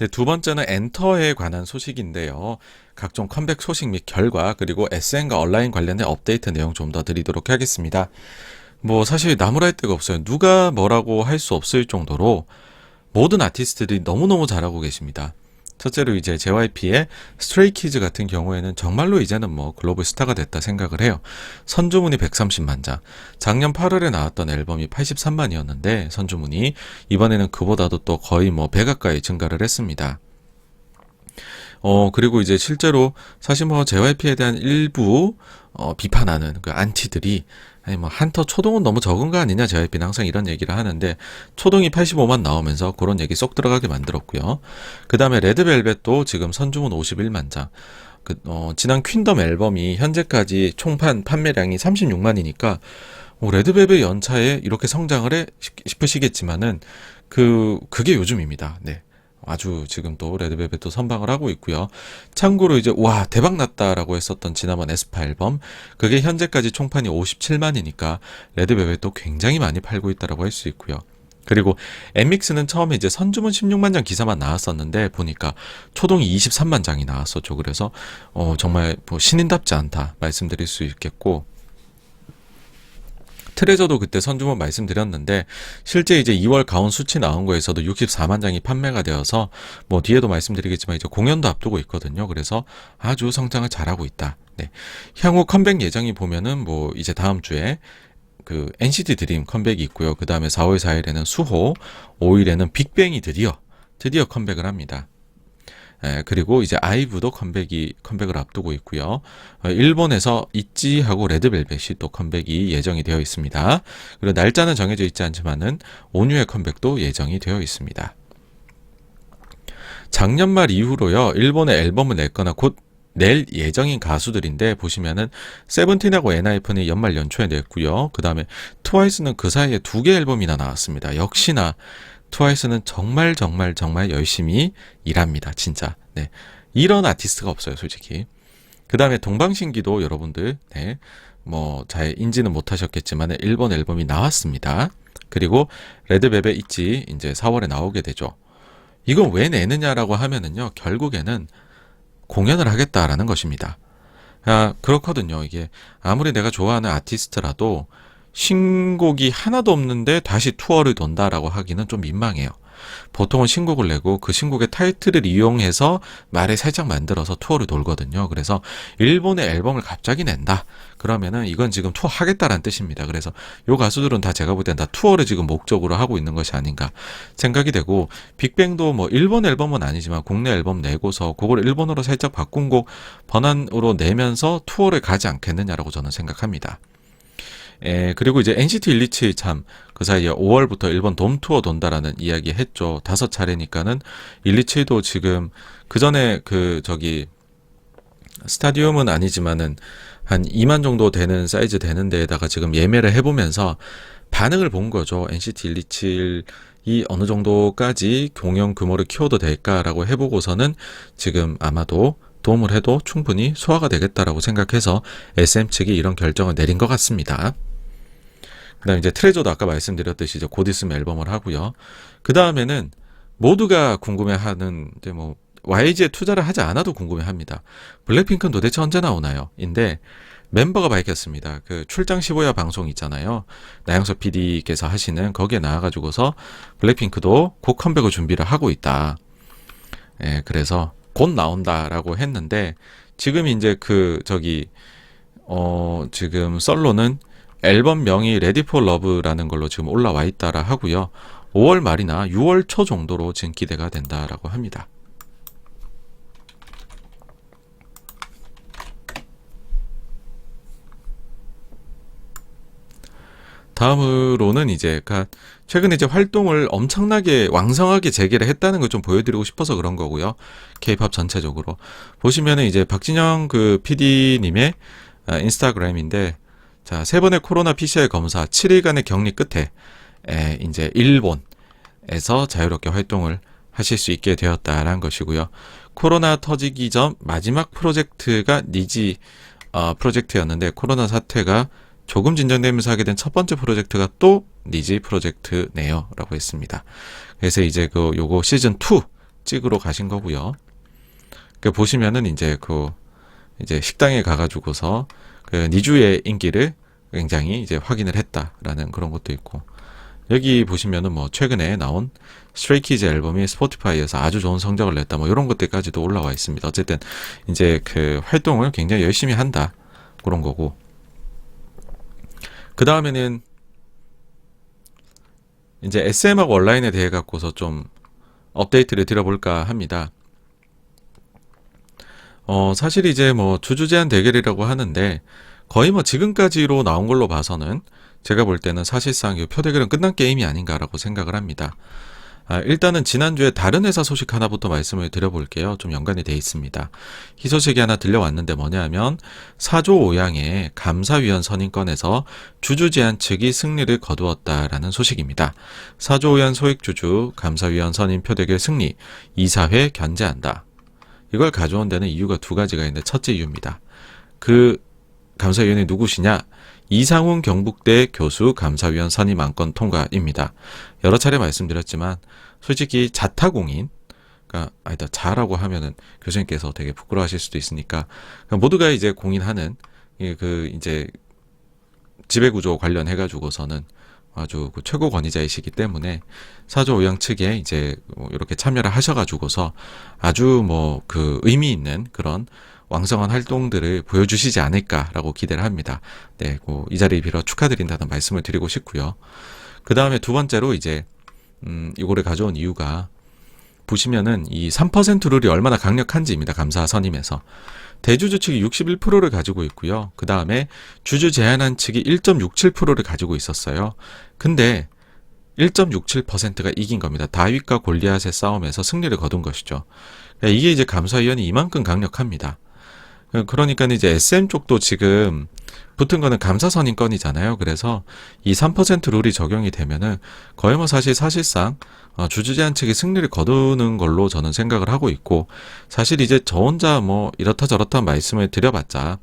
네, 두 번째는 엔터에 관한 소식인데요. 각종 컴백 소식 및 결과, 그리고 SN과 온라인 관련된 업데이트 내용 좀 더 드리도록 하겠습니다. 뭐 사실 나무랄 데가 없어요. 누가 뭐라고 할 수 없을 정도로 모든 아티스트들이 너무너무 잘하고 계십니다. 첫째로 이제 JYP의 스트레이키즈 같은 경우에는 정말로 이제는 뭐 글로벌 스타가 됐다 생각을 해요. 선주문이 130만 장. 작년 8월에 나왔던 앨범이 83만이었는데 선주문이 이번에는 그보다도 또 거의 뭐 배 가까이 증가를 했습니다. 그리고 이제 실제로 사실 뭐 JYP에 대한 일부 비판하는 그 안티들이 아니 뭐 한터 초동은 너무 적은 거 아니냐, JYP는 항상 이런 얘기를 하는데 초동이 85만 나오면서 그런 얘기 쏙 들어가게 만들었고요. 그 다음에 레드벨벳도 지금 선주문 51만 장. 지난 퀸덤 앨범이 현재까지 총판 판매량이 36만이니까 레드벨벳 연차에 이렇게 성장을 해 싶으시겠지만은 그게 요즘입니다. 네. 아주 지금 또 레드벨벳도 선방을 하고 있고요. 참고로 이제 와 대박 났다라고 했었던 지난번 에스파 앨범, 그게 현재까지 총판이 57만이니까 레드벨벳도 굉장히 많이 팔고 있다라고 할 수 있고요. 그리고 엠믹스는 처음에 이제 선주문 16만 장 기사만 나왔었는데 보니까 초동이 23만 장이 나왔었죠. 그래서 정말 뭐 신인답지 않다 말씀드릴 수 있겠고, 트레저도 그때 선주문 말씀드렸는데 실제 이제 2월 가온 수치 나온 거에서도 64만 장이 판매가 되어서 뭐 뒤에도 말씀드리겠지만 이제 공연도 앞두고 있거든요. 그래서 아주 성장을 잘하고 있다. 네. 향후 컴백 예정이 보면은 뭐 이제 다음 주에 그 NCT 드림 컴백이 있고요. 그 다음에 4월 4일에는 수호, 5일에는 빅뱅이 드디어 컴백을 합니다. 그리고 이제 아이브도 컴백을 앞두고 있고요. 일본에서 있지하고 레드벨벳이 또 컴백이 예정이 되어 있습니다. 그리고 날짜는 정해져 있지 않지만은 온유의 컴백도 예정이 되어 있습니다. 작년 말 이후로요, 일본에 앨범을 냈거나 곧 낼 예정인 가수들인데 보시면은 세븐틴하고 엔하이픈이 연말 연초에 냈고요. 그 다음에 트와이스는 그 사이에 2개 앨범이나 나왔습니다. 역시나 트와이스는 정말 열심히 일합니다. 진짜. 네. 이런 아티스트가 없어요, 솔직히. 그 다음에 동방신기도 여러분들, 네. 뭐, 잘 인지는 못하셨겠지만, 일본 앨범이 나왔습니다. 그리고 레드벨벳 있지, 이제 4월에 나오게 되죠. 이건 왜 내느냐라고 하면은요, 결국에는 공연을 하겠다라는 것입니다. 그렇거든요. 이게 아무리 내가 좋아하는 아티스트라도 신곡이 하나도 없는데 다시 투어를 돈다라고 하기는 좀 민망해요. 보통은 신곡을 내고 그 신곡의 타이틀을 이용해서 말을 살짝 만들어서 투어를 돌거든요. 그래서 일본의 앨범을 갑자기 낸다. 그러면은 이건 지금 투어 하겠다라는 뜻입니다. 그래서 요 가수들은 다 제가 볼 땐 다 투어를 지금 목적으로 하고 있는 것이 아닌가 생각이 되고, 빅뱅도 뭐 일본 앨범은 아니지만 국내 앨범 내고서 그걸 일본어로 살짝 바꾼 곡 번안으로 내면서 투어를 가지 않겠느냐라고 저는 생각합니다. 그리고 이제 NCT 127 참 그 사이에 5월부터 일본 돔 투어 돈다라는 이야기 했죠. 5차례니까는 127도 지금 그 전에 스타디움은 아니지만은 한 2만 정도 되는 사이즈 되는 데에다가 지금 예매를 해보면서 반응을 본 거죠. NCT 127이 어느 정도까지 공연 규모를 키워도 될까라고 해보고서는 지금 아마도 도움을 해도 충분히 소화가 되겠다라고 생각해서 SM 측이 이런 결정을 내린 것 같습니다. 그 다음에 이제 트레저도 아까 말씀드렸듯이 이제 곧 있으면 앨범을 하고요. 그 다음에는 모두가 궁금해하는 이제 뭐 YG에 투자를 하지 않아도 궁금해합니다. 블랙핑크는 도대체 언제 나오나요? 인데 멤버가 밝혔습니다. 그 출장 15야 방송 있잖아요. 나영석 PD께서 하시는 거기에 나와가지고서 블랙핑크도 곧 컴백을 준비를 하고 있다. 그래서 곧 나온다라고 했는데 지금 이제 지금 썰로는 앨범 명이 Ready for Love라는 걸로 지금 올라와 있다라 하고요. 5월 말이나 6월 초 정도로 지금 기대가 된다라고 합니다. 다음으로는 이제 최근에 이제 활동을 엄청나게 왕성하게 재개를 했다는 걸 좀 보여드리고 싶어서 그런 거고요. K-팝 전체적으로 보시면은 이제 박진영 그 PD님의 인스타그램인데, 자, 3번의 코로나 PCR 검사 7일간의 격리 끝에 이제 일본에서 자유롭게 활동을 하실 수 있게 되었다라는 것이고요. 코로나 터지기 전 마지막 프로젝트가 니지 프로젝트였는데 코로나 사태가 조금 진정되면서 하게 된 첫 번째 프로젝트가 또 니지 프로젝트네요 라고 했습니다. 그래서 이제 요거 시즌2 찍으러 가신 거고요. 그 보시면은 이제 이제 식당에 가가지고서 그 니주의 인기를 굉장히 이제 확인을 했다라는 그런 것도 있고, 여기 보시면은 뭐 최근에 나온 스트레이키즈 앨범이 스포티파이에서 아주 좋은 성적을 냈다, 뭐 이런 것들까지도 올라와 있습니다. 어쨌든 이제 그 활동을 굉장히 열심히 한다, 그런 거고. 그 다음에는 이제 SM하고 온라인에 대해 갖고서 좀 업데이트를 드려볼까 합니다. 사실 이제 뭐 주주 제한 대결이라고 하는데, 거의 뭐 지금까지로 나온 걸로 봐서는 제가 볼 때는 사실상 이 표대결은 끝난 게임이 아닌가라고 생각을 합니다. 일단은 지난주에 다른 회사 소식 하나부터 말씀을 드려볼게요. 좀 연관이 돼 있습니다. 희소식이 하나 들려왔는데 뭐냐면 4조 5양의 감사위원 선임권에서 주주 제한 측이 승리를 거두었다라는 소식입니다. 4조 5양 소액주주 감사위원 선임 표대결 승리, 이사회 견제한다. 이걸 가져온 데는 이유가 두 가지가 있는데, 첫째 이유입니다. 그 감사위원이 누구시냐? 이상훈 경북대 교수 감사위원 선임 안건 통과입니다. 여러 차례 말씀드렸지만 솔직히 자타공인, 그러니까 아니다, 자라고 하면은 교수님께서 되게 부끄러워하실 수도 있으니까, 모두가 이제 공인하는 이제 지배구조 관련해가지고서는 아주 그 최고 권위자이시기 때문에 4조 5양 측에 이제 이렇게 참여를 하셔가지고서 아주 뭐 그 의미 있는 그런 왕성한 활동들을 보여주시지 않을까라고 기대를 합니다. 네, 이 자리를 빌어 축하드린다는 말씀을 드리고 싶고요. 그 다음에 두 번째로 이제 이거를 가져온 이유가, 보시면은 이 3% 룰이 얼마나 강력한지입니다. 감사 선임에서. 대주주 측이 61%를 가지고 있고요. 그 다음에 주주 제한한 측이 1.67%를 가지고 있었어요. 근데 1.67%가 이긴 겁니다. 다윗과 골리앗의 싸움에서 승리를 거둔 것이죠. 이게 이제 감사위원이 이만큼 강력합니다. 그러니까 이제 SM 쪽도 지금 붙은 거는 감사 선임권이잖아요. 그래서 이 3% 룰이 적용이 되면은 거의 뭐 사실상 주주 제한 측이 승리를 거두는 걸로 저는 생각을 하고 있고, 사실 이제 저 혼자 뭐 이렇다 저렇다 말씀을 드려봤자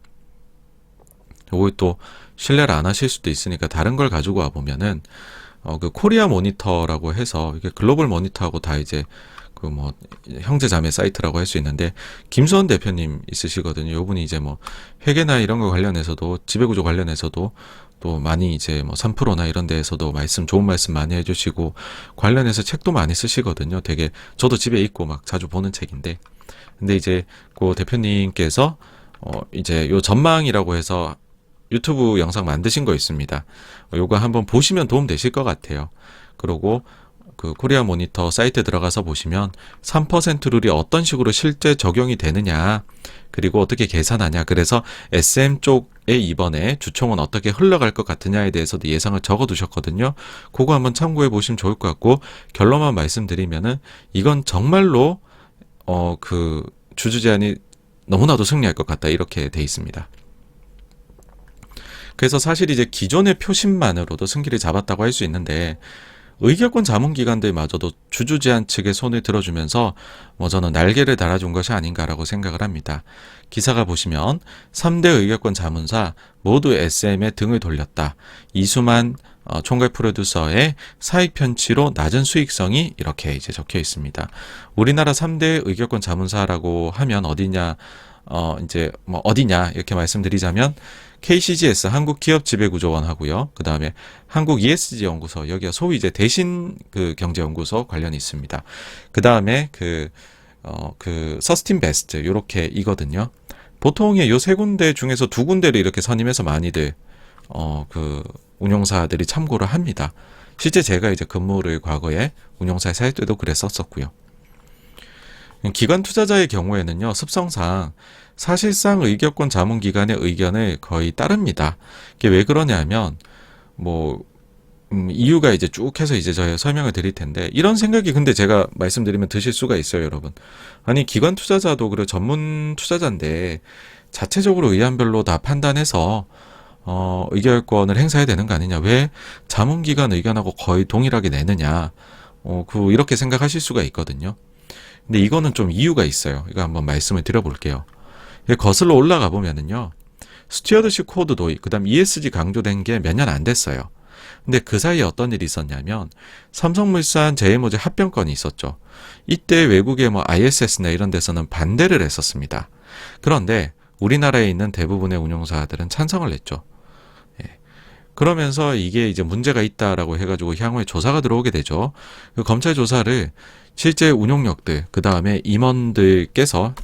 요거 또 신뢰를 안 하실 수도 있으니까 다른 걸 가지고 와 보면은 그 코리아 모니터라고 해서, 이게 글로벌 모니터하고 다 이제 그 뭐 형제 자매 사이트라고 할 수 있는데, 김수원 대표님 있으시거든요. 요분이 이제 뭐 회계나 이런 거 관련해서도, 지배구조 관련해서도 또 많이 이제 뭐 3%나 이런 데에서도 좋은 말씀 많이 해주시고, 관련해서 책도 많이 쓰시거든요. 되게 저도 집에 있고 막 자주 보는 책인데, 근데 이제 그 대표님께서 이제 요 전망이라고 해서 유튜브 영상 만드신 거 있습니다. 요거 한번 보시면 도움 되실 것 같아요. 그리고 그 코리아 모니터 사이트에 들어가서 보시면 3% 룰이 어떤 식으로 실제 적용이 되느냐, 그리고 어떻게 계산하냐, 그래서 SM 쪽에 이번에 주총은 어떻게 흘러갈 것 같으냐에 대해서도 예상을 적어 두셨거든요. 그거 한번 참고해 보시면 좋을 것 같고, 결론만 말씀드리면은 이건 정말로 그 주주 제한이 너무나도 승리할 것 같다, 이렇게 돼 있습니다. 그래서 사실 이제 기존의 표심만으로도 승기를 잡았다고 할 수 있는데, 의결권 자문기관들마저도 주주 제한 측의 손을 들어주면서 저는 날개를 달아준 것이 아닌가라고 생각을 합니다. 기사가 보시면 3대 의결권 자문사 모두 SM에 등을 돌렸다. 이수만 총괄 프로듀서의 사익 편취로 낮은 수익성이 이렇게 이제 적혀 있습니다. 우리나라 3대 의결권 자문사라고 하면 어디냐, 이제 뭐 어디냐 이렇게 말씀드리자면 KCGS 한국기업지배구조원 하고요. 그 다음에 한국 ESG 연구소, 여기가 소위 이제 대신 그 경제연구소 관련이 있습니다. 그 다음에 그 서스틴 베스트 요렇게 이거든요. 보통의 요 세 군데 중에서 두 군데를 이렇게 선임해서 많이들 그 운용사들이 참고를 합니다. 실제 제가 이제 근무를 과거에 운용사에 살 때도 그랬었었고요. 기관 투자자의 경우에는요, 습성상 사실상 의결권 자문기관의 의견을 거의 따릅니다. 이게 왜 그러냐면 이유가 이제 쭉 해서 이제 저희 설명을 드릴 텐데, 이런 생각이 근데 제가 말씀드리면 드실 수가 있어요, 여러분. 아니, 기관 투자자도 그리고 전문 투자자인데 자체적으로 의안별로 다 판단해서 의결권을 행사해야 되는 거 아니냐, 왜 자문기관 의견하고 거의 동일하게 내느냐, 이렇게 생각하실 수가 있거든요. 근데 이거는 좀 이유가 있어요. 이거 한번 말씀을 드려볼게요. 거슬러 올라가 보면은요, 스튜어드십 코드 도입, 그 다음 ESG 강조된 게 몇 년 안 됐어요. 근데 그 사이에 어떤 일이 있었냐면 삼성물산 제이모즈 합병건이 있었죠. 이때 외국의 뭐 ISS나 이런 데서는 반대를 했었습니다. 그런데 우리나라에 있는 대부분의 운용사들은 찬성을 했죠. 예. 그러면서 이게 이제 문제가 있다라고 해가지고 향후에 조사가 들어오게 되죠. 그 검찰 조사를 실제 운용력들, 그 다음에 임원분들께서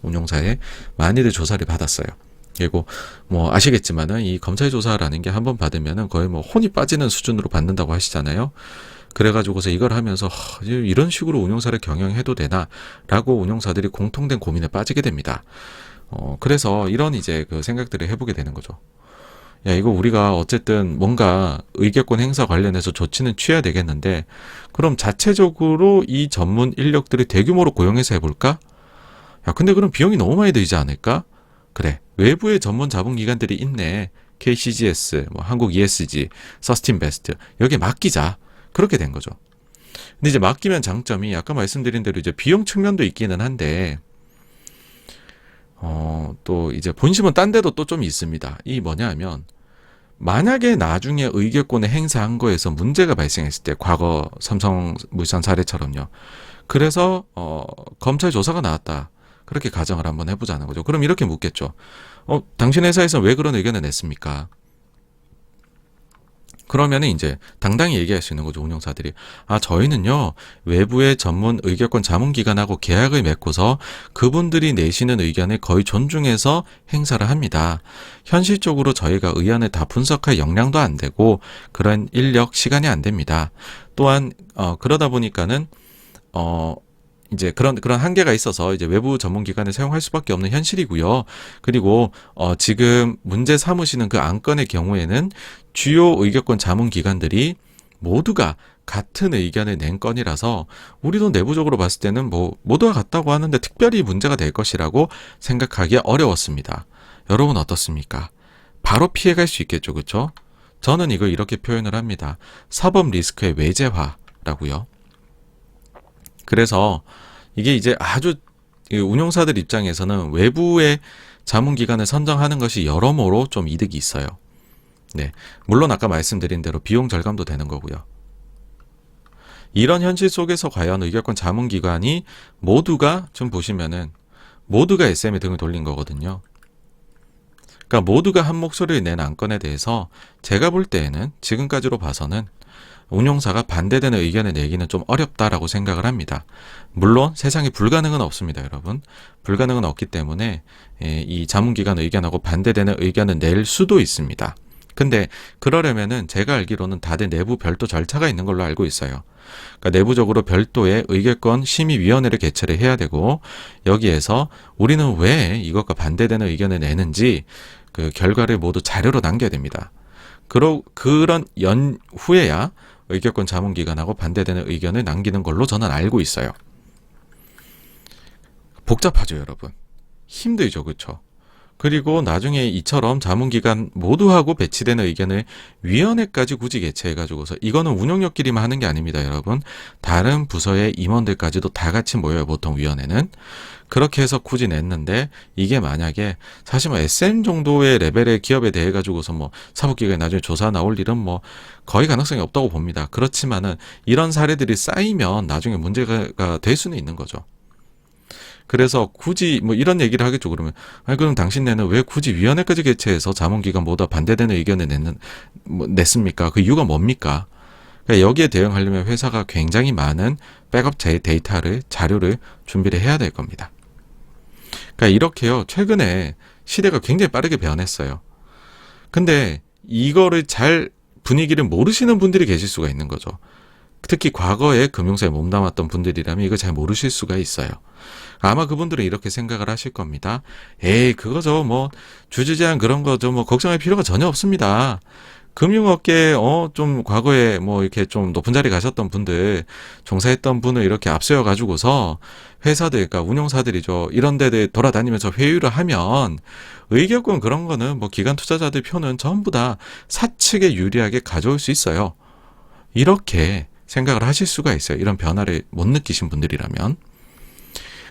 운용사에 많이들 조사를 받았어요. 그리고 뭐 아시겠지만은 이 검찰 조사라는 게 한번 받으면은 거의 뭐 혼이 빠지는 수준으로 받는다고 하시잖아요. 그래가지고서 이걸 하면서 이런 식으로 운용사를 경영해도 되나라고 운용사들이 공통된 고민에 빠지게 됩니다. 그래서 이런 이제 그 생각들을 해보게 되는 거죠. 야, 이거 우리가 어쨌든 뭔가 의결권 행사 관련해서 조치는 취해야 되겠는데, 그럼 자체적으로 이 전문 인력들을 대규모로 고용해서 해볼까? 야, 근데 그럼 비용이 너무 많이 들지 않을까? 그래, 외부의 전문 자본기관들이 있네. KCGS, 뭐 한국 ESG, 서스틴베스트 여기에 맡기자. 그렇게 된 거죠. 근데 이제 맡기면 장점이 아까 말씀드린 대로 이제 비용 측면도 있기는 한데, 또 이제 본심은 딴 데도 또 좀 있습니다. 이 뭐냐 하면, 만약에 나중에 의결권을 행사한 거에서 문제가 발생했을 때, 과거 삼성물산 사례처럼요. 그래서 검찰 조사가 나왔다. 그렇게 가정을 한번 해보자는 거죠. 그럼 이렇게 묻겠죠. 당신 회사에서 왜 그런 의견을 냈습니까? 그러면은 이제 당당히 얘기할 수 있는 거죠, 운영사들이. 저희는요, 외부의 전문 의결권 자문기관하고 계약을 맺고서 그분들이 내시는 의견을 거의 존중해서 행사를 합니다. 현실적으로 저희가 의견을 다 분석할 역량도 안 되고, 그런 인력, 시간이 안 됩니다. 또한, 그러다 보니까는, 이제 그런 한계가 있어서 이제 외부 전문기관을 사용할 수밖에 없는 현실이고요. 그리고 지금 문제 삼으시는 그 안건의 경우에는 주요 의결권 자문기관들이 모두가 같은 의견을 낸 건이라서 우리도 내부적으로 봤을 때는 뭐 모두가 같다고 하는데 특별히 문제가 될 것이라고 생각하기 어려웠습니다. 여러분 어떻습니까? 바로 피해갈 수 있겠죠, 그렇죠? 저는 이걸 이렇게 표현을 합니다. 사법 리스크의 외재화라고요. 그래서 이게 이제 아주 운용사들 입장에서는 외부의 자문기관을 선정하는 것이 여러모로 좀 이득이 있어요. 네, 물론 아까 말씀드린 대로 비용 절감도 되는 거고요. 이런 현실 속에서 과연 의결권 자문기관이 모두가 좀 보시면은 모두가 SM에 등을 돌린 거거든요. 그러니까 모두가 한 목소리를 낸 안건에 대해서 제가 볼 때에는 지금까지로 봐서는 운용사가 반대되는 의견을 내기는 좀 어렵다라고 생각을 합니다. 물론 세상에 불가능은 없습니다, 여러분. 불가능은 없기 때문에 이 자문기관 의견하고 반대되는 의견을 낼 수도 있습니다. 근데 그러려면은 제가 알기로는 다들 내부 별도 절차가 있는 걸로 알고 있어요. 그러니까 내부적으로 별도의 의결권 심의위원회를 개최를 해야 되고, 여기에서 우리는 왜 이것과 반대되는 의견을 내는지 그 결과를 모두 자료로 남겨야 됩니다. 그런 연후에야 의결권 자문기관하고 반대되는 의견을 남기는 걸로 저는 알고 있어요. 복잡하죠, 여러분. 힘들죠, 그렇죠? 그리고 나중에 이처럼 자문기관 모두하고 배치되는 의견을 위원회까지 굳이 개최해가지고서, 이거는 운영력끼리만 하는 게 아닙니다, 여러분. 다른 부서의 임원들까지도 다 같이 모여요, 보통 위원회는. 그렇게 해서 굳이 냈는데, 이게 만약에 사실 뭐 SM 정도의 레벨의 기업에 대해 가지고서 뭐 사법기관에 나중에 조사 나올 일은 뭐 거의 가능성이 없다고 봅니다. 그렇지만은 이런 사례들이 쌓이면 나중에 문제가 될 수는 있는 거죠. 그래서 굳이 뭐 이런 얘기를 하겠죠. 그러면 그럼 당신네는 왜 굳이 위원회까지 개최해서 자문기관 모두 반대되는 의견을 냈습니까? 그 이유가 뭡니까? 그러니까 여기에 대응하려면 회사가 굉장히 많은 백업 데이터를, 자료를 준비를 해야 될 겁니다. 그러니까 이렇게요, 최근에 시대가 굉장히 빠르게 변했어요. 근데 이거를 잘 분위기를 모르시는 분들이 계실 수가 있는 거죠. 특히 과거에 금융사에 몸담았던 분들이라면 이거 잘 모르실 수가 있어요. 아마 그분들은 이렇게 생각을 하실 겁니다. 에이, 그거죠. 뭐 주주제한 그런 거죠. 뭐 걱정할 필요가 전혀 없습니다. 금융업계에 좀 과거에 뭐 이렇게 좀 높은 자리 가셨던 분들, 종사했던 분을 이렇게 앞세워 가지고서 회사들, 그러니까 운용사들이죠, 이런 데들 돌아다니면서 회유를 하면 의결권 그런 거는 뭐 기관 투자자들 표는 전부 다 사측에 유리하게 가져올 수 있어요. 이렇게 생각을 하실 수가 있어요. 이런 변화를 못 느끼신 분들이라면.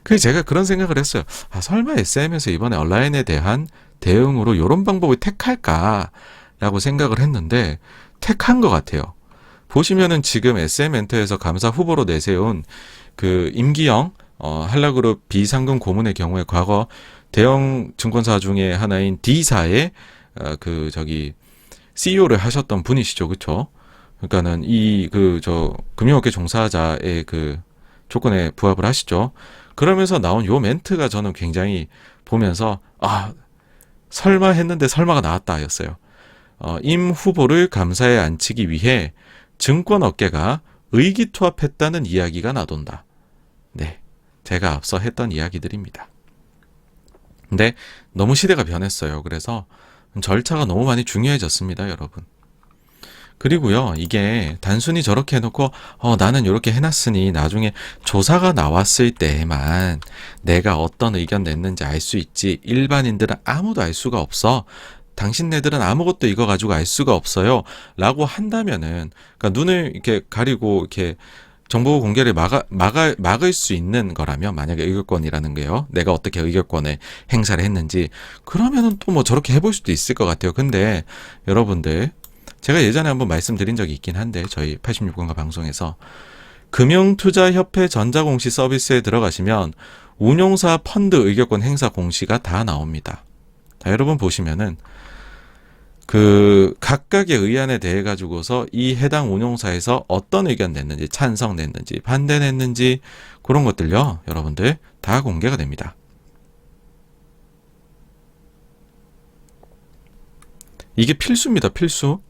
그래서 제가 그런 생각을 했어요. 설마 SM에서 이번에 온라인에 대한 대응으로 이런 방법을 택할까? 라고 생각을 했는데 택한 것 같아요. 보시면은 지금 SM엔터에서 감사 후보로 내세운 그 임기영 한라그룹 비상금 고문의 경우에 과거 대형 증권사 중에 하나인 D사의 CEO를 하셨던 분이시죠, 그렇죠? 그러니까는 금융업계 종사자의 그 조건에 부합을 하시죠. 그러면서 나온 요 멘트가 저는 굉장히 보면서 설마 했는데 설마가 나왔다였어요. 임 후보를 감사에 앉히기 위해 증권업계가 의기투합했다는 이야기가 나돈다. 네, 제가 앞서 했던 이야기들입니다. 근데 너무 시대가 변했어요. 그래서 절차가 너무 많이 중요해졌습니다, 여러분. 그리고요, 이게 단순히 저렇게 해놓고 나는 이렇게 해놨으니 나중에 조사가 나왔을 때에만 내가 어떤 의견 냈는지 알 수 있지, 일반인들은 아무도 알 수가 없어, 당신네들은 아무것도 이거 가지고 알 수가 없어요 라고 한다면은, 그러니까 눈을 이렇게 가리고 이렇게 정보 공개를 막을 수 있는 거라면, 만약에 의결권이라는 게요, 내가 어떻게 의결권을 행사를 했는지, 그러면은 또 뭐 저렇게 해볼 수도 있을 것 같아요. 근데 여러분들, 제가 예전에 한번 말씀드린 적이 있긴 한데, 저희 86번가 방송에서 금융투자협회 전자공시 서비스에 들어가시면 운용사 펀드 의결권 행사 공시가 다 나옵니다. 자, 여러분 보시면은 그 각각의 의안에 대해 가지고서 이 해당 운용사에서 어떤 의견 냈는지, 찬성 냈는지, 반대 냈는지, 그런 것들요, 여러분들 다 공개가 됩니다. 이게 필수입니다, 필수.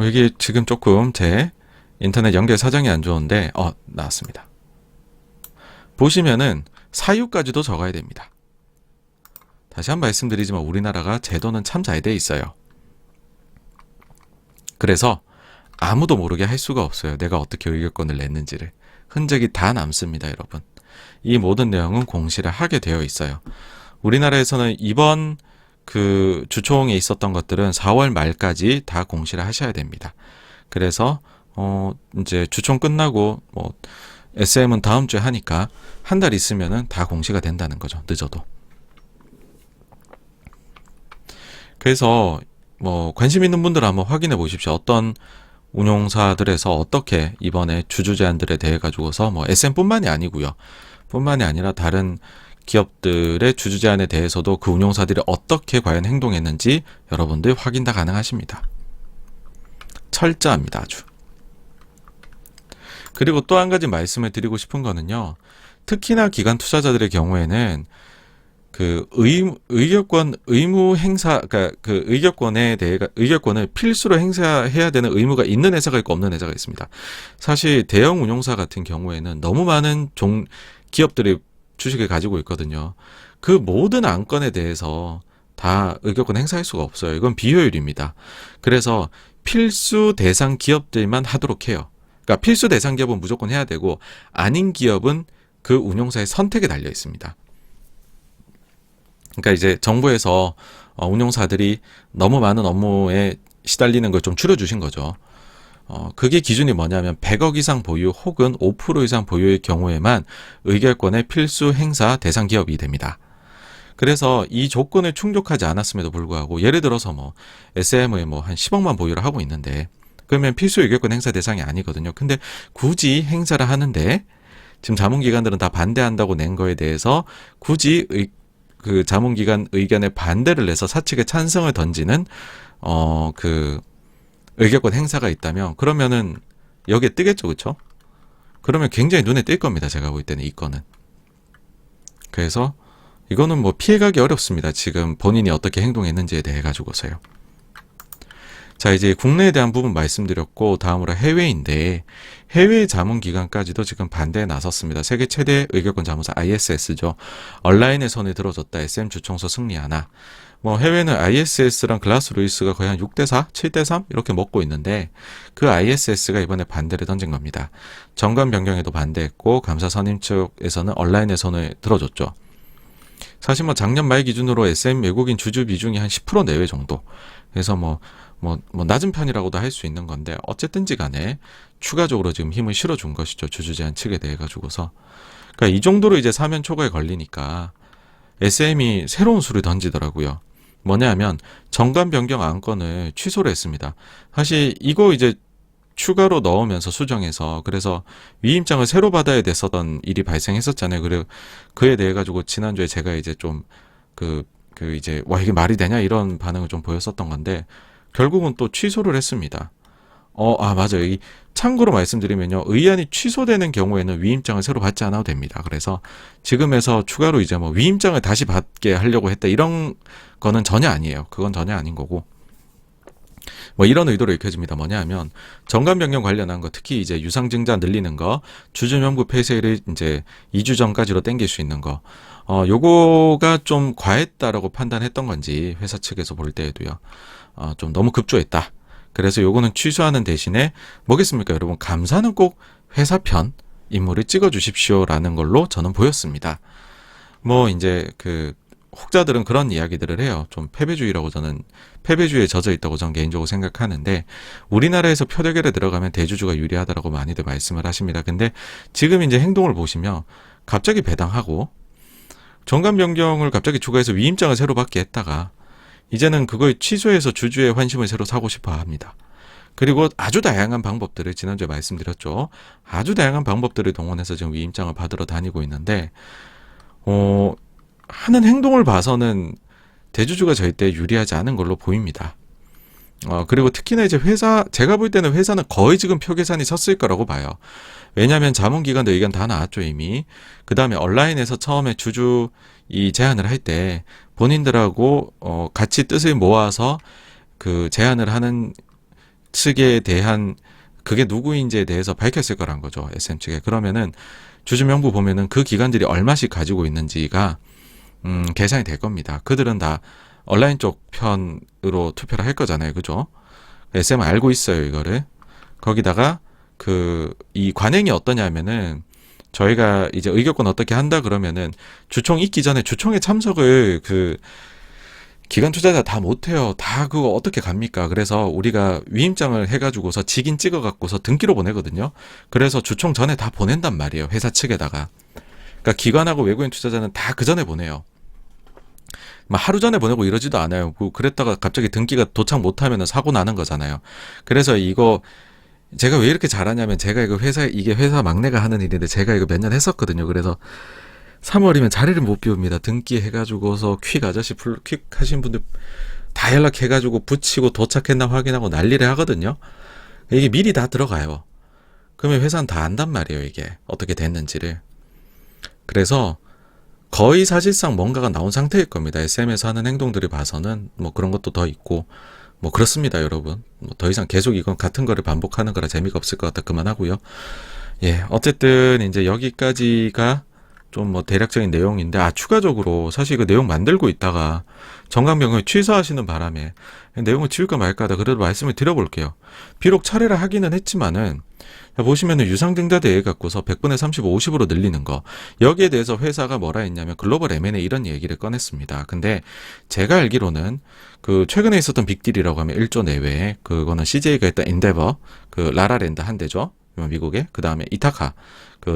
이게 지금 조금 제 인터넷 연결 사정이 안 좋은데 나왔습니다. 보시면은 사유까지도 적어야 됩니다. 다시 한 번 말씀드리지만 우리나라가 제도는 참 잘 돼 있어요. 그래서 아무도 모르게 할 수가 없어요. 내가 어떻게 의결권을 냈는지를. 흔적이 다 남습니다, 여러분. 이 모든 내용은 공시를 하게 되어 있어요. 우리나라에서는 이번 그 주총에 있었던 것들은 4월 말까지 다 공시를 하셔야 됩니다. 그래서 이제 주총 끝나고 SM은 다음 주에 하니까 한 달 있으면은 다 공시가 된다는 거죠. 늦어도. 그래서 관심 있는 분들은 한번 확인해 보십시오. 어떤 운용사들에서 어떻게 이번에 주주 제안들에 대해 가지고서 SM뿐만이 아니고요. 뿐만이 아니라 다른 기업들의 주주 제안에 대해서도 그 운용사들이 어떻게 과연 행동했는지 여러분들 확인 다 가능하십니다. 철저합니다, 아주. 그리고 또 한 가지 말씀을 드리고 싶은 거는요. 특히나 기관 투자자들의 경우에는 그 의무 행사, 그러니까 그 의결권을 필수로 행사해야 되는 의무가 있는 회사가 있고 없는 회사가 있습니다. 사실 대형 운용사 같은 경우에는 너무 많은 기업들이 주식을 가지고 있거든요. 그 모든 안건에 대해서 다 의결권 행사할 수가 없어요. 이건 비효율입니다. 그래서 필수 대상 기업들만 하도록 해요. 그러니까 필수 대상 기업은 무조건 해야 되고, 아닌 기업은 그 운용사의 선택에 달려 있습니다. 그러니까 이제 정부에서 운용사들이 너무 많은 업무에 시달리는 걸 좀 줄여주신 거죠. 그게 기준이 뭐냐면 100억 이상 보유 혹은 5% 이상 보유의 경우에만 의결권의 필수 행사 대상 기업이 됩니다. 그래서 이 조건을 충족하지 않았음에도 불구하고, 예를 들어서 SM의 한 10억만 보유를 하고 있는데, 그러면 필수 의결권 행사 대상이 아니거든요. 근데 굳이 행사를 하는데 지금 자문기관들은 다 반대한다고 낸 거에 대해서 굳이 그 자문기관 의견에 반대를 내서 사측에 찬성을 던지는 그 의결권 행사가 있다면, 그러면은 여기에 뜨겠죠, 그렇죠? 그러면 굉장히 눈에 띌 겁니다, 제가 볼 때는 이 건은. 그래서 이거는 피해가기 어렵습니다. 지금 본인이 어떻게 행동했는지에 대해 가지고서요. 자, 이제 국내에 대한 부분 말씀드렸고, 다음으로 해외인데, 해외 자문기관까지도 지금 반대에 나섰습니다. 세계 최대 의결권 자문사 ISS죠. 온라인에 손에 들어줬다. SM 주총서 승리하나. 해외는 ISS랑 글라스 루이스가 거의 한 6대4, 7대3 이렇게 먹고 있는데, 그 ISS가 이번에 반대를 던진 겁니다. 정관 변경에도 반대했고, 감사 선임 측에서는 온라인에 손을 들어줬죠. 사실 작년 말 기준으로 SM 외국인 주주 비중이 한 10% 내외 정도. 그래서 낮은 편이라고도 할 수 있는 건데, 어쨌든지 간에 추가적으로 지금 힘을 실어준 것이죠. 주주 제한 측에 대해 가지고서. 그러니까 이 정도로 이제 사면 초과에 걸리니까 SM이 새로운 수를 던지더라고요. 뭐냐면 정관 변경 안건을 취소를 했습니다. 사실 이거 이제 추가로 넣으면서 수정해서 그래서 위임장을 새로 받아야 됐었던 일이 발생했었잖아요. 그리고 그에 대해 가지고 지난주에 제가 이제 좀 이제 와 이게 말이 되냐 이런 반응을 좀 보였었던 건데 결국은 또 취소를 했습니다. 맞아요. 이 참고로 말씀드리면요. 의안이 취소되는 경우에는 위임장을 새로 받지 않아도 됩니다. 그래서 지금에서 추가로 이제 뭐 위임장을 다시 받게 하려고 했다 이런 거는 전혀 아니에요. 그건 전혀 아닌 거고. 뭐 이런 의도로 읽혀집니다. 뭐냐 하면 정관 변경 관련한 거 특히 이제 유상증자 늘리는 거 주주명부 폐쇄를 이제 2주 전까지로 땡길 수 있는 거 요거가 좀 과했다라고 판단했던 건지 회사 측에서 볼 때에도요. 좀 너무 급조했다. 그래서 요거는 취소하는 대신에 뭐겠습니까? 여러분 감사는 꼭 회사 편 인물을 찍어 주십시오라는 걸로 저는 보였습니다. 뭐 이제 혹자들은 그런 이야기들을 해요. 좀 패배주의라고 저는 패배주의에 젖어 있다고 저는 개인적으로 생각하는데 우리나라에서 표대결에 들어가면 대주주가 유리하다라고 많이들 말씀을 하십니다. 근데 지금 이제 행동을 보시면 갑자기 배당하고 정관 변경을 갑자기 추가해서 위임장을 새로 받게 했다가 이제는 그걸 취소해서 주주의 환심을 새로 사고 싶어 합니다. 그리고 아주 다양한 방법들을 지난주에 말씀드렸죠. 아주 다양한 방법들을 동원해서 지금 위임장을 받으러 다니고 있는데 하는 행동을 봐서는 대주주가 절대 유리하지 않은 걸로 보입니다. 그리고 특히나 이제 제가 볼 때는 회사는 거의 지금 표계산이 섰을 거라고 봐요. 왜냐하면 자문기관도 의견 다 나왔죠, 이미. 그 다음에 온라인에서 처음에 주주 이 제안을 할 때 본인들하고 같이 뜻을 모아서 제안을 하는 측에 대한 그게 누구인지에 대해서 밝혔을 거란 거죠, SM 측에. 그러면은 주주 명부 보면은 그 기관들이 얼마씩 가지고 있는지가 계산이 될 겁니다. 그들은 다 온라인 쪽 편으로 투표를 할 거잖아요. 그죠? SM은 알고 있어요, 이거를. 거기다가 이 관행이 어떠냐면은 저희가 이제 의결권 어떻게 한다 그러면은 주총 있기 전에 주총에 참석을 기관 투자자 다 못해요. 다 그거 어떻게 갑니까? 그래서 우리가 위임장을 해가지고서 직인 찍어갖고서 등기로 보내거든요. 그래서 주총 전에 다 보낸단 말이에요. 회사 측에다가. 그러니까 기관하고 외국인 투자자는 다 그 전에 보내요. 막 하루 전에 보내고 이러지도 않아요. 그랬다가 갑자기 등기가 도착 못하면 사고 나는 거잖아요. 그래서 이거 제가 왜 이렇게 잘하냐면 제가 이게 회사 막내가 하는 일인데 제가 이거 몇 년 했었거든요. 그래서 3월이면 자리를 못 비웁니다. 등기 해가지고서 퀵 아저씨 퀵 하신 분들 다 연락해가지고 붙이고 도착했나 확인하고 난리를 하거든요. 이게 미리 다 들어가요. 그러면 회사는 다 안단 말이에요. 이게 어떻게 됐는지를. 그래서 거의 사실상 뭔가가 나온 상태일 겁니다. SM에서 하는 행동들을 봐서는 뭐 그런 것도 더 있고 뭐 그렇습니다, 여러분. 뭐 더 이상 계속 이건 같은 거를 반복하는 거라 재미가 없을 것 같아 그만하고요. 예, 어쨌든 이제 여기까지가 좀 뭐 대략적인 내용인데 추가적으로 사실 그 내용 만들고 있다가 정관변경을 취소하시는 바람에 내용을 지울까 말까 하다 그래도 말씀을 드려볼게요. 비록 차례를 하기는 했지만은 보시면은 유상증자대회 갖고서 100분의 35, 50으로 늘리는 거 여기에 대해서 회사가 뭐라 했냐면 글로벌 M&A 이런 얘기를 꺼냈습니다. 근데 제가 알기로는 최근에 있었던 빅딜이라고 하면 1조 내외에 그거는 CJ가 했던 엔데버 라라랜드 한 대죠. 미국에. 그 다음에 이타카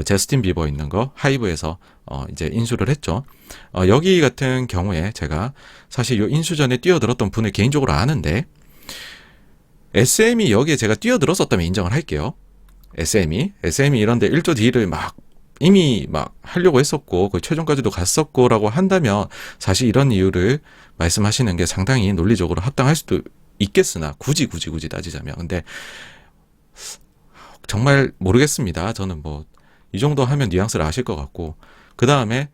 제스틴 비버 있는 거 하이브에서 이제 인수를 했죠. 여기 같은 경우에 제가 사실 요 인수 전에 뛰어들었던 분을 개인적으로 아는데 SM이 여기에 제가 뛰어들었었다면 인정을 할게요. SM이 이런데 1조 딜을 이미 하려고 했었고 최종까지도 갔었고라고 한다면 사실 이런 이유를 말씀하시는 게 상당히 논리적으로 합당할 수도 있겠으나 굳이 따지자면 근데 정말 모르겠습니다. 저는 뭐 이 정도 하면 뉘앙스를 아실 것 같고 그 다음에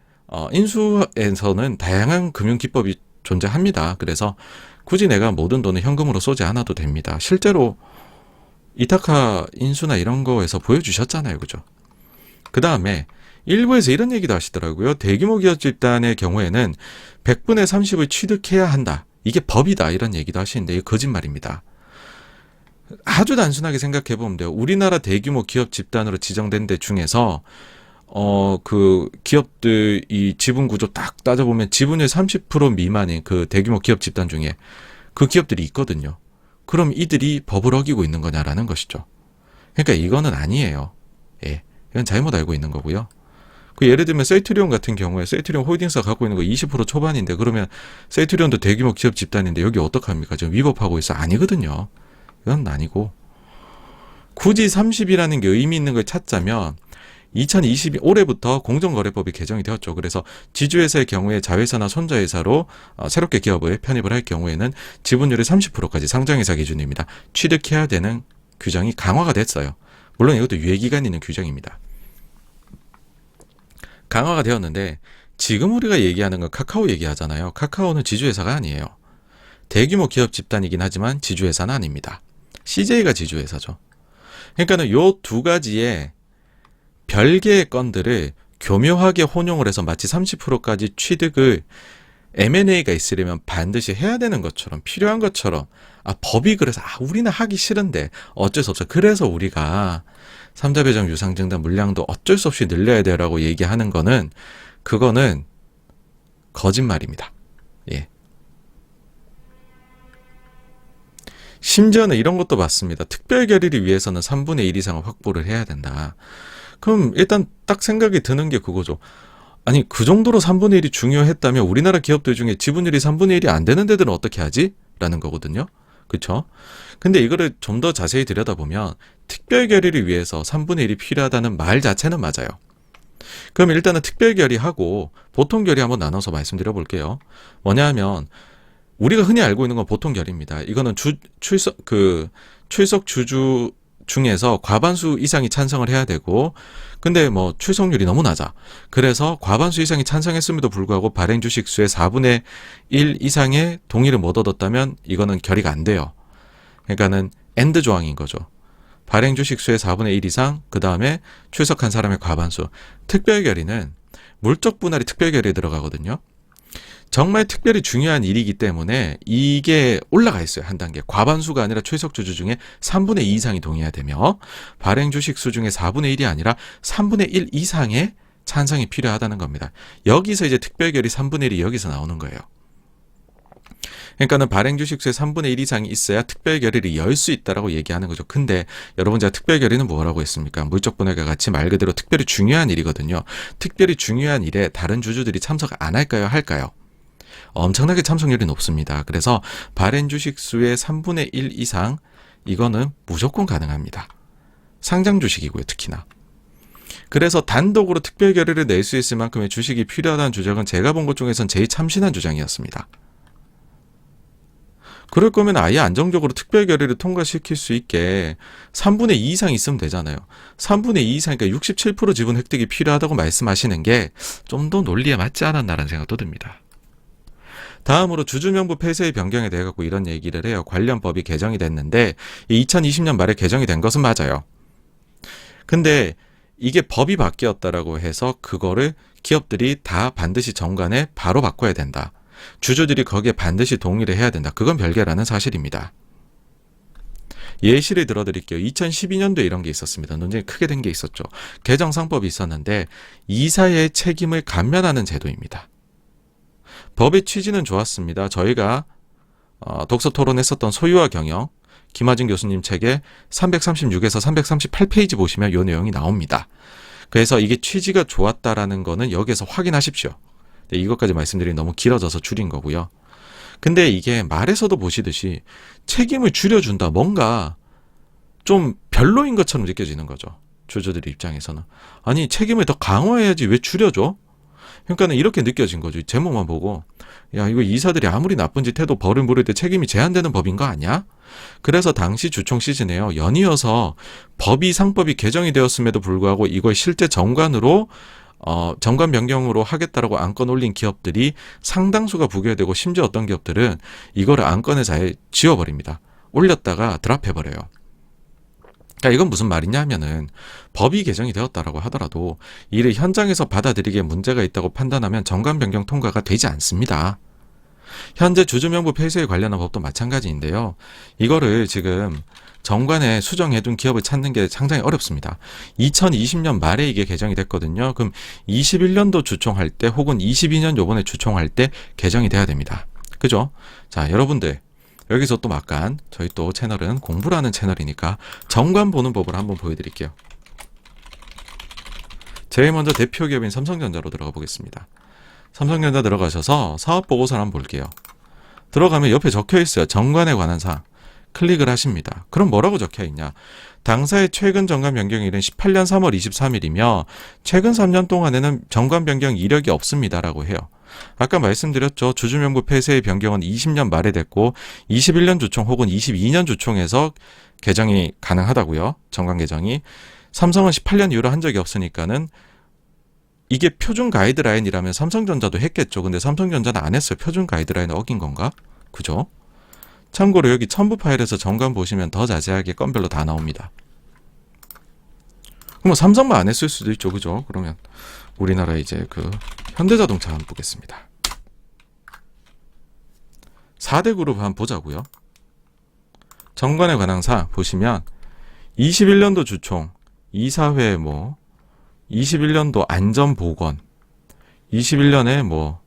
인수에서는 다양한 금융 기법이 존재합니다. 그래서 굳이 내가 모든 돈을 현금으로 쏘지 않아도 됩니다. 실제로 이타카 인수나 이런 거에서 보여주셨잖아요. 그죠? 그 다음에 일부에서 이런 얘기도 하시더라고요. 대규모 기업 집단의 경우에는 100분의 30을 취득해야 한다. 이게 법이다. 이런 얘기도 하시는데 이게 거짓말입니다. 아주 단순하게 생각해 보면 돼요. 우리나라 대규모 기업 집단으로 지정된 데 중에서 기업들 이 지분 구조 딱 따져보면 지분율 30% 미만인 대규모 기업 집단 중에 그 기업들이 있거든요. 그럼 이들이 법을 어기고 있는 거냐라는 것이죠. 그러니까 이거는 아니에요. 예. 이건 잘못 알고 있는 거고요. 그 예를 들면 세이트리온 같은 경우에 세이트리온 홀딩스가 갖고 있는 거 20% 초반인데 그러면 세이트리온도 대규모 기업 집단인데 여기 어떡합니까? 지금 위법하고 있어? 아니거든요. 이건 아니고. 굳이 30이라는 게 의미 있는 걸 찾자면 2022 올해부터 공정거래법이 개정이 되었죠. 그래서 지주회사의 경우에 자회사나 손자회사로 새롭게 기업을 편입을 할 경우에는 지분율이 30%까지 상장회사 기준입니다. 취득해야 되는 규정이 강화가 됐어요. 물론 이것도 유예기간이 있는 규정입니다. 강화가 되었는데 지금 우리가 얘기하는 건 카카오 얘기하잖아요. 카카오는 지주회사가 아니에요. 대규모 기업 집단이긴 하지만 지주회사는 아닙니다. CJ가 지주회사죠. 그러니까는 요 두 가지의 별개의 건들을 교묘하게 혼용을 해서 마치 30%까지 취득을 M&A가 있으려면 반드시 해야 되는 것처럼 필요한 것처럼 법이 그래서 우리는 하기 싫은데 어쩔 수 없어. 그래서 우리가 삼자배정 유상증자 물량도 어쩔 수 없이 늘려야 돼라고 얘기하는 거는 그거는 거짓말입니다. 예. 심지어는 이런 것도 맞습니다. 특별 결의를 위해서는 3분의 1 이상을 확보를 해야 된다. 그럼 일단 딱 생각이 드는 게 그거죠. 아니 그 정도로 3분의 1이 중요했다면 우리나라 기업들 중에 지분율이 3분의 1이 안 되는 데들은 어떻게 하지? 라는 거거든요. 그렇죠? 근데 이거를 좀 더 자세히 들여다보면 특별 결의를 위해서 3분의 1이 필요하다는 말 자체는 맞아요. 그럼 일단은 특별 결의하고 보통 결의 한번 나눠서 말씀드려 볼게요. 뭐냐 하면 우리가 흔히 알고 있는 건 보통 결의입니다. 이거는 출석 주주 중에서 과반수 이상이 찬성을 해야 되고 근데 뭐 출석률이 너무 낮아. 그래서 과반수 이상이 찬성했음에도 불구하고 발행 주식 수의 4분의 1 이상의 동의를 못 얻었다면 이거는 결의가 안 돼요. 그러니까는 엔드 조항인 거죠. 발행 주식 수의 4분의 1 이상, 그 다음에 출석한 사람의 과반수. 특별 결의는 물적 분할이 특별 결의에 들어가거든요. 정말 특별히 중요한 일이기 때문에 이게 올라가 있어요. 한 단계. 과반수가 아니라 출석 주주 중에 3분의 2 이상이 동의해야 되며 발행 주식 수 중에 4분의 1이 아니라 3분의 1 이상의 찬성이 필요하다는 겁니다. 여기서 이제 특별결의 3분의 1이 여기서 나오는 거예요. 그러니까는 발행 주식 수의 3분의 1 이상이 있어야 특별결의를 열 수 있다라고 얘기하는 거죠. 근데 여러분 제가 특별결의는 뭐라고 했습니까? 물적 분할과 같이 말 그대로 특별히 중요한 일이거든요. 특별히 중요한 일에 다른 주주들이 참석 안 할까요? 할까요? 엄청나게 참석률이 높습니다. 그래서 발행 주식 수의 3분의 1 이상 이거는 무조건 가능합니다. 상장 주식이고요. 특히나. 그래서 단독으로 특별 결의를 낼 수 있을 만큼의 주식이 필요하다는 주장은 제가 본 것 중에선 제일 참신한 주장이었습니다. 그럴 거면 아예 안정적으로 특별 결의를 통과시킬 수 있게 3분의 2 이상 있으면 되잖아요. 3분의 2 이상이니까 67% 지분 획득이 필요하다고 말씀하시는 게 좀 더 논리에 맞지 않았나라는 생각도 듭니다. 다음으로 주주명부 폐쇄의 변경에 대해 갖고 이런 얘기를 해요. 관련 법이 개정이 됐는데 2020년 말에 개정이 된 것은 맞아요. 근데 이게 법이 바뀌었다라고 해서 그거를 기업들이 다 반드시 정관에 바로 바꿔야 된다. 주주들이 거기에 반드시 동의를 해야 된다. 그건 별개라는 사실입니다. 예시를 들어드릴게요. 2012년도에 이런 게 있었습니다. 논쟁이 크게 된 게 있었죠. 개정상법이 있었는데 이사의 책임을 감면하는 제도입니다. 법의 취지는 좋았습니다. 저희가 독서 토론했었던 소유와 경영 김하진 교수님 책에 336에서 338페이지 보시면 이 내용이 나옵니다. 그래서 이게 취지가 좋았다라는 거는 여기에서 확인하십시오. 네, 이것까지 말씀드리면 너무 길어져서 줄인 거고요. 근데 이게 말에서도 보시듯이 책임을 줄여준다. 뭔가 좀 별로인 것처럼 느껴지는 거죠. 주주들 입장에서는. 아니 책임을 더 강화해야지 왜 줄여줘? 그러니까는 이렇게 느껴진 거죠. 제목만 보고 야 이거 이사들이 아무리 나쁜 짓 해도 벌을 물을 때 책임이 제한되는 법인 거 아니야? 그래서 당시 주총 시즌에요. 연이어서 법이 상법이 개정이 되었음에도 불구하고 이걸 실제 정관으로 정관 변경으로 하겠다라고 안건 올린 기업들이 상당수가 부결되고 심지어 어떤 기업들은 이거를 안건에서 아예 지워버립니다. 올렸다가 드랍해버려요. 그러니까 이건 무슨 말이냐 하면은 법이 개정이 되었다라고 하더라도 이를 현장에서 받아들이기에 문제가 있다고 판단하면 정관 변경 통과가 되지 않습니다. 현재 주주명부 폐쇄에 관련한 법도 마찬가지인데요. 이거를 지금 정관에 수정해둔 기업을 찾는 게 상당히 어렵습니다. 2020년 말에 이게 개정이 됐거든요. 그럼 21년도 주총할 때 혹은 22년 요번에 주총할 때 개정이 돼야 됩니다. 그죠? 자, 여러분들 여기서 또 막간 저희 또 채널은 공부를 하는 채널이니까 정관 보는 법을 한번 보여드릴게요. 제일 먼저 대표 기업인 삼성전자로 들어가 보겠습니다. 삼성전자 들어가셔서 사업보고서를 한번 볼게요. 들어가면 옆에 적혀 있어요. 정관에 관한 사항. 클릭을 하십니다. 그럼 뭐라고 적혀 있냐? 당사의 최근 정관 변경일은 18년 3월 23일이며 최근 3년 동안에는 정관 변경 이력이 없습니다라고 해요. 아까 말씀드렸죠. 주주명부 폐쇄의 변경은 20년 말에 됐고 21년 주총 혹은 22년 주총에서 개정이 가능하다고요. 정관 개정이. 삼성은 18년 이후로 한 적이 없으니까는 이게 표준 가이드라인이라면 삼성전자도 했겠죠. 근데 삼성전자는 안 했어요. 표준 가이드라인을 어긴 건가? 그죠? 참고로 여기 첨부 파일에서 정관 보시면 더 자세하게 건별로 다 나옵니다. 뭐 삼성만 안 했을 수도 있죠. 그죠? 그러면 우리나라 이제 그 현대자동차 한번 보겠습니다. 4대 그룹 한번 보자고요. 정관에 관한 사항 보시면 21년도 주총, 이사회 21년도 안전보건, 21년에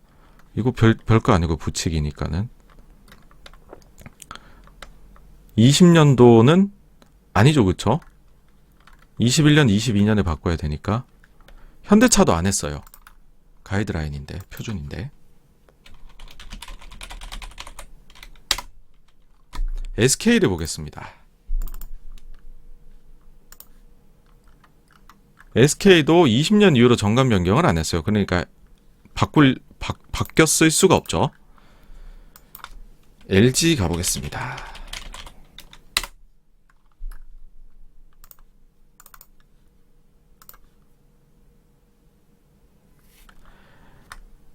이거 별거 아니고 부칙이니까는 20년도는 아니죠, 그쵸? 21년, 22년에 바꿔야 되니까 현대차도 안 했어요. 가이드라인인데, 표준인데. SK를 보겠습니다. SK도 20년 이후로 정관 변경을 안 했어요. 그러니까 바뀌었을 수가 없죠. LG 가보겠습니다.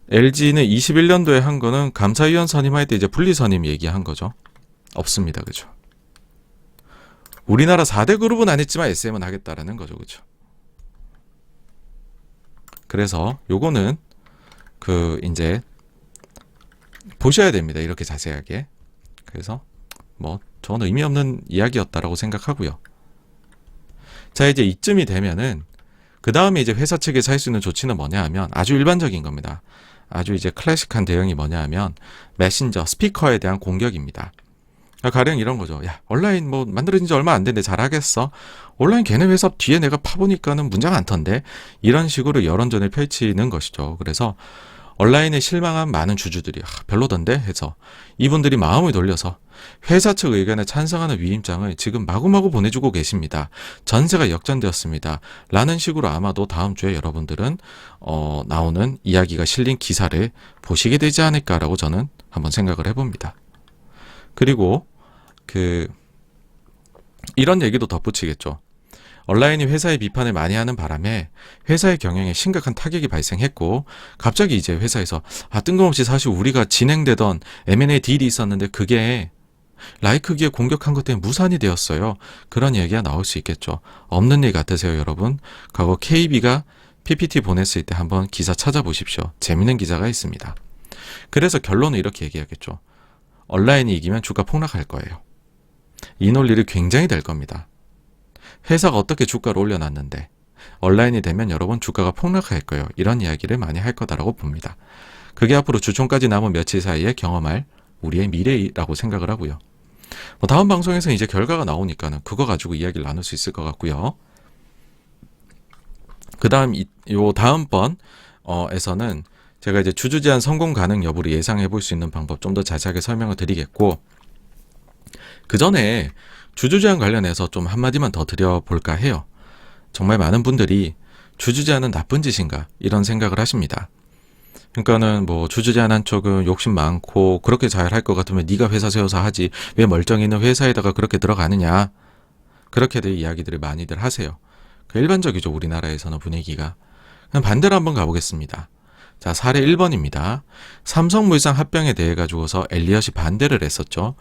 LG는 21년도에 한 거는 감사위원 선임할 때 이제 분리 선임 얘기한 거죠. 없습니다. 그죠? 우리나라 4대 그룹은 안 했지만 SM은 하겠다라는 거죠. 그죠? 그래서 요거는 이제 보셔야 됩니다. 이렇게 자세하게. 그래서 저는 의미 없는 이야기였다라고 생각하고요. 자, 이제 이쯤이 되면은 그 다음에 이제 회사 측에서 할 수 있는 조치는 뭐냐 하면 아주 일반적인 겁니다. 아주 이제 클래식한 대응이 뭐냐 하면 메신저, 스피커에 대한 공격입니다. 가령 이런 거죠. 야, 온라인 만들어진 지 얼마 안 됐는데 잘하겠어? 온라인 걔네 회사 뒤에 내가 파보니까는 문제가 많던데? 이런 식으로 여론전을 펼치는 것이죠. 그래서 온라인에 실망한 많은 주주들이 별로던데? 해서 이분들이 마음을 돌려서 회사 측 의견에 찬성하는 위임장을 지금 마구마구 보내주고 계십니다. 전세가 역전되었습니다. 라는 식으로 아마도 다음 주에 여러분들은 나오는 이야기가 실린 기사를 보시게 되지 않을까라고 저는 한번 생각을 해봅니다. 그리고 이런 얘기도 덧붙이겠죠. 온라인이 회사의 비판을 많이 하는 바람에 회사의 경영에 심각한 타격이 발생했고 갑자기 이제 회사에서 뜬금없이 사실 우리가 진행되던 M&A 딜이 있었는데 그게 라이크기에 공격한 것 때문에 무산이 되었어요. 그런 얘기가 나올 수 있겠죠. 없는 일 같으세요, 여러분? 과거 KB가 PPT 보냈을 때 한번 기사 찾아보십시오. 재밌는 기사가 있습니다. 그래서 결론은 이렇게 얘기하겠죠. 온라인이 이기면 주가 폭락할 거예요. 이 논리를 굉장히 될 겁니다. 회사가 어떻게 주가를 올려놨는데 온라인이 되면 여러분 주가가 폭락할 거예요. 이런 이야기를 많이 할 거다라고 봅니다. 그게 앞으로 주총까지 남은 며칠 사이에 경험할 우리의 미래라고 생각을 하고요. 다음 방송에서 이제 결과가 나오니까는 그거 가지고 이야기를 나눌 수 있을 것 같고요. 그 다음 다음번 에서는 제가 이제 주주 제한 성공 가능 여부를 예상해 볼 수 있는 방법 좀 더 자세하게 설명을 드리겠고, 그 전에 주주 제한 관련해서 좀 한마디만 더 드려볼까 해요. 정말 많은 분들이 주주 제한은 나쁜 짓인가 이런 생각을 하십니다. 그러니까는 주주 제한 한쪽은 욕심 많고 그렇게 잘 할 것 같으면 네가 회사 세워서 하지 왜 멀쩡히 있는 회사에다가 그렇게 들어가느냐, 그렇게들 이야기들을 많이들 하세요. 일반적이죠. 우리나라에서는 분위기가. 그럼 반대로 한번 가보겠습니다. 자, 사례 1번입니다. 삼성물산 합병에 대해 가지고서 엘리엇이 반대를 했었죠.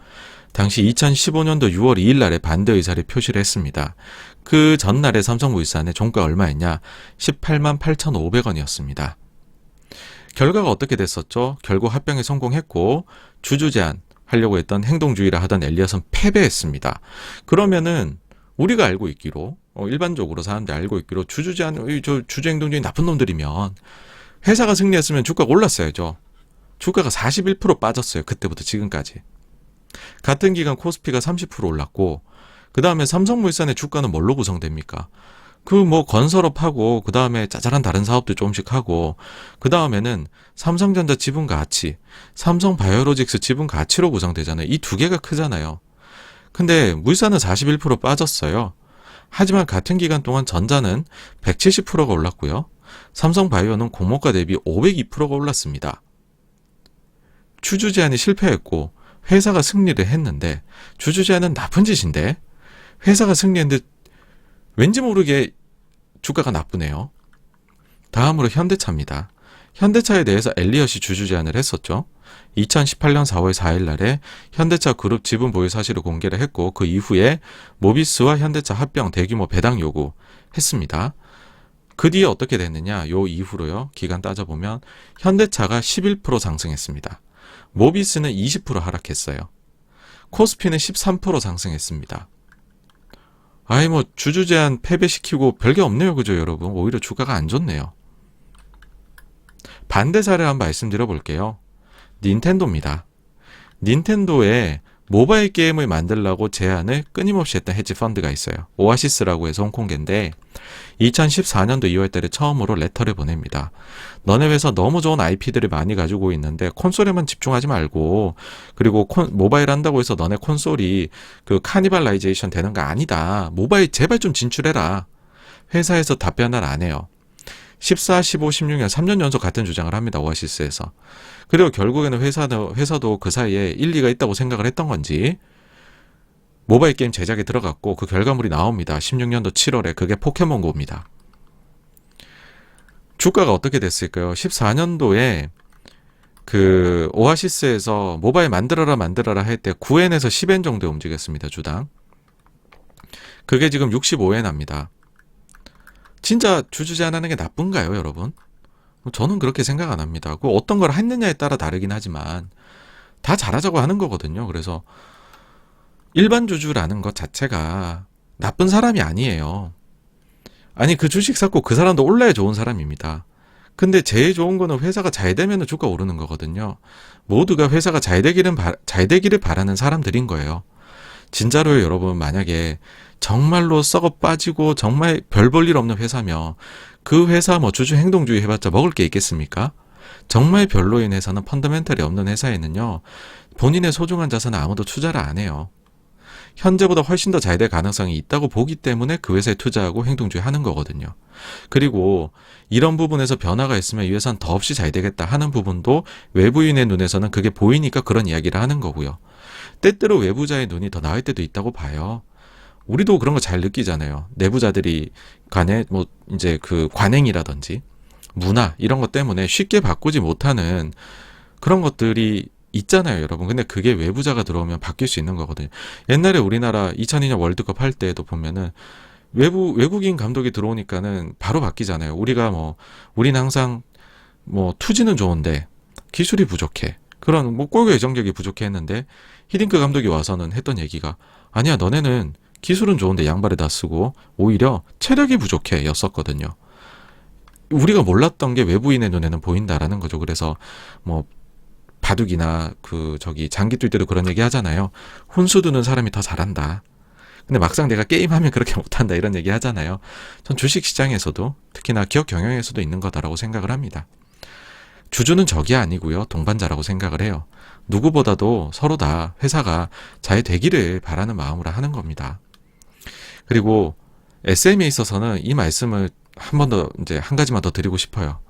당시 2015년도 6월 2일 날에 반대 의사를 표시를 했습니다. 그 전날에 삼성물산의 종가 얼마였냐? 18만 8,500원이었습니다. 결과가 어떻게 됐었죠? 결국 합병에 성공했고 주주 제한 하려고 했던 행동주의라 하던 엘리엇은 패배했습니다. 그러면은 우리가 알고 있기로 일반적으로 사람들이 알고 있기로 주주 제한, 주주 행동주의 나쁜 놈들이면 회사가 승리했으면 주가가 올랐어야죠. 주가가 41% 빠졌어요. 그때부터 지금까지. 같은 기간 코스피가 30% 올랐고 그 다음에 삼성물산의 주가는 뭘로 구성됩니까? 그 뭐 건설업하고 그 다음에 짜잘한 다른 사업도 조금씩 하고 그 다음에는 삼성전자 지분 가치, 삼성바이오로직스 지분 가치로 구성되잖아요. 이 두 개가 크잖아요. 근데 물산은 41% 빠졌어요. 하지만 같은 기간 동안 전자는 170%가 올랐고요. 삼성바이오는 공모가 대비 502%가 올랐습니다. 주주 제한이 실패했고 회사가 승리를 했는데 주주 제한은 나쁜 짓인데 회사가 승리했는데 왠지 모르게 주가가 나쁘네요. 다음으로 현대차입니다. 현대차에 대해서 엘리엇이 주주 제안을 했었죠. 2018년 4월 4일 날에 현대차 그룹 지분 보유 사실을 공개를 했고 그 이후에 모비스와 현대차 합병 대규모 배당 요구했습니다. 그 뒤에 어떻게 됐느냐? 요 이후로요. 기간 따져보면 현대차가 11% 상승했습니다. 모비스는 20% 하락했어요. 코스피는 13% 상승했습니다. 아이 뭐 주주 제한 패배시키고 별게 없네요. 그죠 여러분? 오히려 주가가 안 좋네요. 반대 사례 한번 말씀드려 볼게요. 닌텐도입니다. 닌텐도에 모바일 게임을 만들라고 제안을 끊임없이 했던 헤지 펀드가 있어요. 오아시스라고 해서 홍콩계인데 2014년도 2월 달에 처음으로 레터를 보냅니다. 너네 회사 너무 좋은 IP들을 많이 가지고 있는데 콘솔에만 집중하지 말고 그리고 모바일 한다고 해서 너네 콘솔이 그 카니발라이제이션 되는 거 아니다. 모바일 제발 좀 진출해라. 회사에서 답변을 안 해요. 14, 15, 16년 3년 연속 같은 주장을 합니다. 오아시스에서. 그리고 결국에는 회사도 그 사이에 일리가 있다고 생각을 했던 건지 모바일 게임 제작에 들어갔고 그 결과물이 나옵니다. 16년도 7월에 그게 포켓몬고입니다. 주가가 어떻게 됐을까요? 14년도에 그 오아시스에서 모바일 만들어라 할 때 9엔에서 10엔 정도 움직였습니다. 주당. 그게 지금 65엔 합니다. 진짜 주주 제한하는 게 나쁜가요, 여러분? 저는 그렇게 생각 안 합니다. 그 어떤 걸 했느냐에 따라 다르긴 하지만 다 잘하자고 하는 거거든요. 그래서 일반 주주라는 것 자체가 나쁜 사람이 아니에요. 아니 그 주식 샀고 그 사람도 올라야 좋은 사람입니다. 근데 제일 좋은 거는 회사가 잘 되면 주가 오르는 거거든요. 모두가 회사가 잘 되기를 바라는 사람들인 거예요. 진짜로요, 여러분. 만약에 정말로 썩어 빠지고 정말 별 볼 일 없는 회사며 그 회사 뭐 주주 행동주의 해봤자 먹을 게 있겠습니까? 정말 별로인 회사는 펀더멘털이 없는 회사에는요. 본인의 소중한 자산을 아무도 투자를 안 해요. 현재보다 훨씬 더 잘 될 가능성이 있다고 보기 때문에 그 회사에 투자하고 행동주의 하는 거거든요. 그리고 이런 부분에서 변화가 있으면 이 회사는 더없이 잘 되겠다 하는 부분도 외부인의 눈에서는 그게 보이니까 그런 이야기를 하는 거고요. 때때로 외부자의 눈이 더 나을 때도 있다고 봐요. 우리도 그런 거 잘 느끼잖아요. 내부자들이 간에 뭐 이제 그 관행이라든지 문화 이런 것 때문에 쉽게 바꾸지 못하는 그런 것들이 있잖아요, 여러분. 근데 그게 외부자가 들어오면 바뀔 수 있는 거거든요. 옛날에 우리나라 2002년 월드컵 할 때도 보면은 외국인 감독이 들어오니까는 바로 바뀌잖아요. 우리는 항상 뭐 투지는 좋은데 기술이 부족해. 그런 뭐 골 예정력이 부족해 했는데 히딩크 감독이 와서는 했던 얘기가 아니야, 너네는 기술은 좋은데 양발에 다 쓰고 오히려 체력이 부족해 였었거든요. 우리가 몰랐던 게 외부인의 눈에는 보인다라는 거죠. 그래서 뭐 바둑이나 장기 뛸 때도 그런 얘기 하잖아요. 혼수 두는 사람이 더 잘한다. 근데 막상 내가 게임하면 그렇게 못한다 이런 얘기 하잖아요. 전 주식시장에서도 특히나 기업 경영에서도 있는 거다라고 생각을 합니다. 주주는 적이 아니고요. 동반자라고 생각을 해요. 누구보다도 서로 다 회사가 잘 되기를 바라는 마음으로 하는 겁니다. 그리고 SM에 있어서는 이 말씀을 한 가지만 더 드리고 싶어요.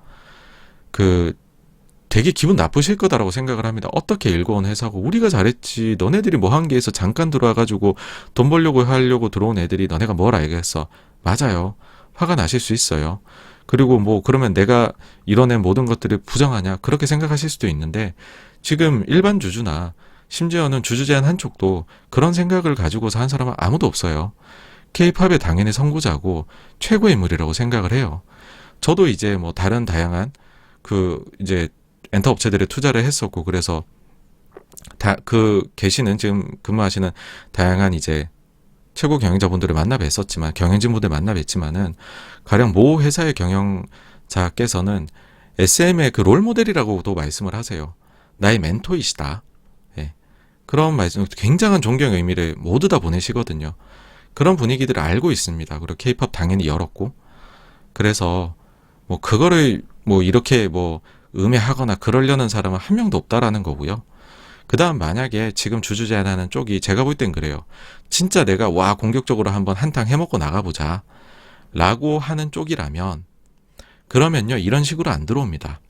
되게 기분 나쁘실 거다라고 생각을 합니다. 어떻게 일궈온 회사고 우리가 잘했지. 너네들이 뭐 한 게 있어. 잠깐 들어와가지고 돈 벌려고 하려고 들어온 애들이 너네가 뭘 알겠어. 맞아요. 화가 나실 수 있어요. 그리고 뭐 그러면 내가 이뤄낸 모든 것들을 부정하냐 그렇게 생각하실 수도 있는데 지금 일반 주주나 심지어는 주주 제한 한쪽도 그런 생각을 가지고서 한 사람은 아무도 없어요. K-팝의 당연히 선구자고 최고의 인물이라고 생각을 해요. 저도 이제 뭐 다른 다양한 이제 엔터 업체들에 투자를 했었고 그래서 계시는 지금 근무하시는 다양한 이제 최고 경영자분들을 만나 뵀었지만 경영진분들 만나 뵀지만은 가령 모 회사의 경영자께서는 SM의 그 롤모델이라고도 말씀을 하세요. 나의 멘토이시다. 예. 그런 말씀 굉장한 존경 의미를 모두 다 보내시거든요. 그런 분위기들을 알고 있습니다. 그리고 케이팝 당연히 열었고. 그래서 뭐 그거를 뭐 이렇게 뭐 음해하거나 그러려는 사람은 한 명도 없다라는 거고요. 그 다음 만약에 지금 주주 제안하는 쪽이 제가 볼 땐 그래요. 진짜 내가 와 공격적으로 한번 한탕 해먹고 나가보자 라고 하는 쪽이라면 그러면요 이런 식으로 안 들어옵니다.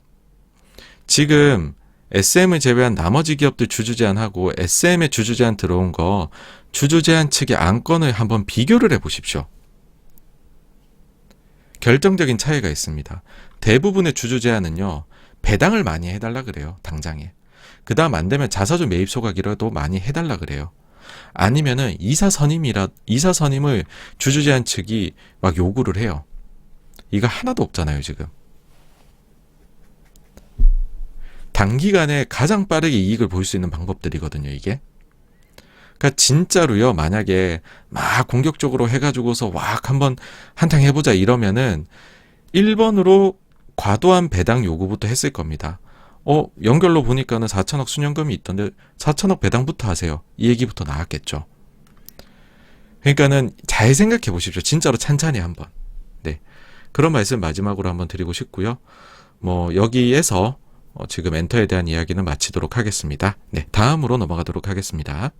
지금 SM을 제외한 나머지 기업들 주주 제안하고 SM의 주주 제안 들어온 거 주주 제안 측의 안건을 한번 비교를 해보십시오. 결정적인 차이가 있습니다. 대부분의 주주 제안은요 배당을 많이 해달라 그래요. 당장에. 그 다음 안 되면 자사주 매입 소각이라도 많이 해달라 그래요. 아니면은 이사 선임을 주주 제안 측이 막 요구를 해요. 이거 하나도 없잖아요 지금. 단기간에 가장 빠르게 이익을 볼 수 있는 방법들이거든요 이게. 그러니까 진짜로요 만약에 막 공격적으로 해가지고서 왁 한번 한탕 해보자 이러면은 1번으로 과도한 배당 요구부터 했을 겁니다. 연결로 보니까는 4천억 순연금이 있던데 4천억 배당부터 하세요. 이 얘기부터 나왔겠죠. 그러니까는 잘 생각해 보십시오. 진짜로 찬찬히 한번. 네. 그런 말씀 마지막으로 한번 드리고 싶고요. 뭐 여기에서 지금 엔터에 대한 이야기는 마치도록 하겠습니다. 네. 다음으로 넘어가도록 하겠습니다.